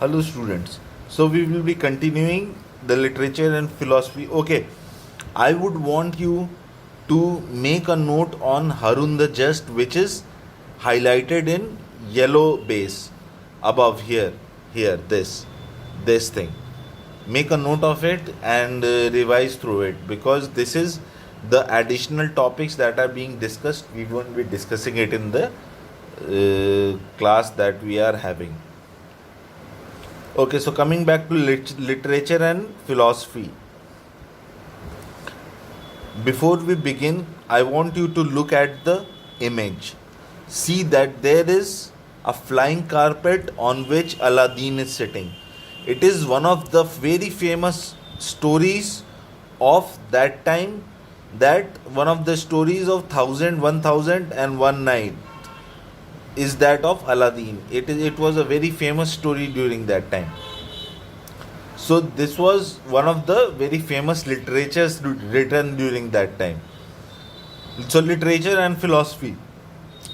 Hello students. So we will be continuing the literature and philosophy. Okay, I would want you to make a note on Harun the Just, which is highlighted in yellow base above here, this thing. Make a note of it and revise through it, because this is the additional topics that are being discussed. We won't be discussing it in the class that we are having. Okay, so coming back to literature and philosophy. Before we begin, I want you to look at the image. See that there is a flying carpet on which Aladdin is sitting. It is one of the very famous stories of that time, that one of the stories of 1001 night is that of Aladdin. It was a very famous story during that time. So this was one of the very famous literatures written during that time. So literature and philosophy.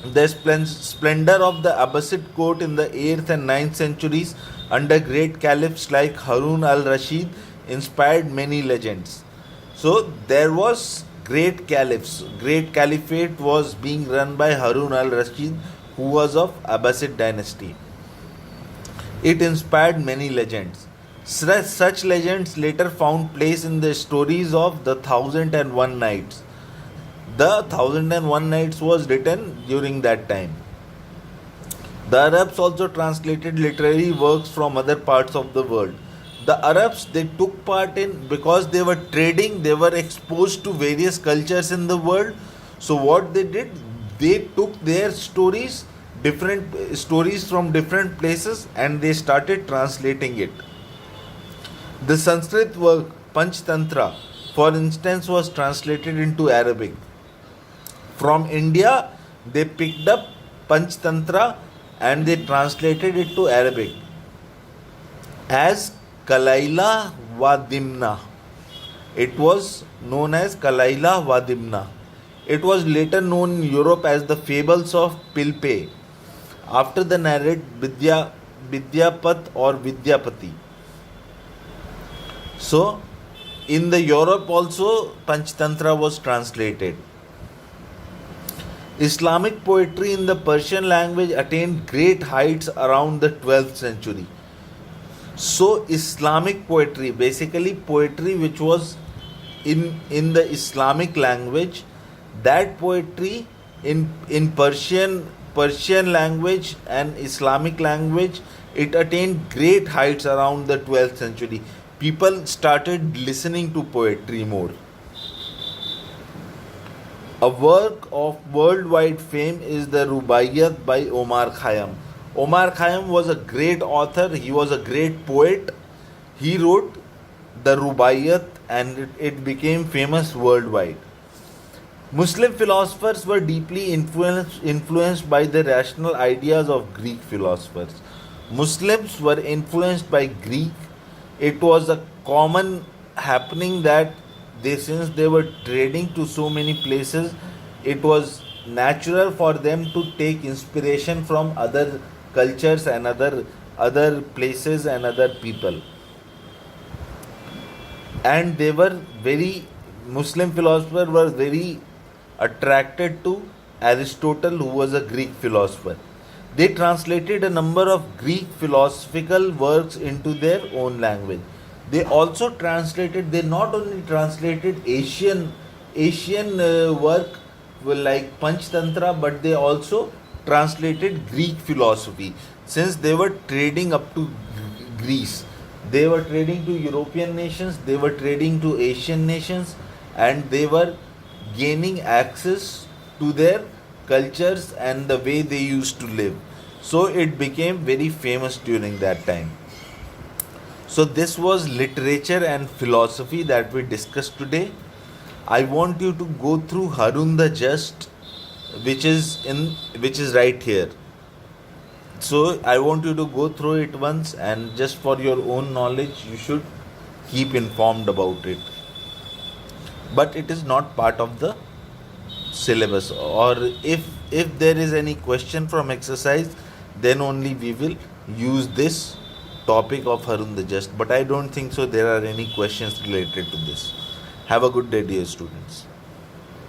The splendor of the Abbasid court in the 8th and 9th centuries under great caliphs like Harun al-Rashid inspired many legends. So there was great caliphs. Great caliphate was being run by Harun al-Rashid, who was of Abbasid dynasty. It inspired many legends. Such legends later found place in the stories of the 1001 Nights. The 1001 Nights was written during that time. The Arabs also translated literary works from other parts of the world. The Arabs, they took part in, because they were trading, they were exposed to various cultures in the world. So what they did, they took their stories, different stories from different places, and they started translating it. The Sanskrit work Panchtantra, for instance, was translated into Arabic. From India, they picked up Panchtantra and they translated it to Arabic as Kalaila wa Dimna. It was known as Kalaila wa Dimna. It was later known in Europe as the Fables of Pilpay, after the narrator Vidyapat or Vidyapati. So, in the Europe also, Panchtantra was translated. Islamic poetry in the Persian language attained great heights around the 12th century. So, Islamic poetry, basically poetry which was in the Islamic language, that poetry in Persian language and Islamic language, it attained great heights around the 12th century. People started listening to poetry more. A work of worldwide fame is the Rubaiyat by Omar Khayyam. Omar Khayyam was a great author, he was a great poet. He wrote the Rubaiyat and it became famous worldwide. Muslim philosophers were deeply influenced by the rational ideas of Greek philosophers. Muslims were influenced by Greek. It was a common happening that since they were trading to so many places, it was natural for them to take inspiration from other cultures and other places and other people. And they were Muslim philosophers were very attracted to Aristotle, who was a Greek philosopher. They translated a number of Greek philosophical works into their own language. They also translated, they not only translated Asian work like Panchtantra, but they also translated Greek philosophy. Since they were trading up to Greece, they were trading to European nations, they were trading to Asian nations, and they were gaining access to their cultures and the way they used to live. So it became very famous during that time. So this was literature and philosophy that we discussed today. I want you to go through Harun the Just, which is right here. So I want you to go through it once, and just for your own knowledge, you should keep informed about it. But it is not part of the syllabus, or if there is any question from exercise, then only we will use this topic of Harun the Just, but I don't think so there are any questions related to this. Have a good day, dear students.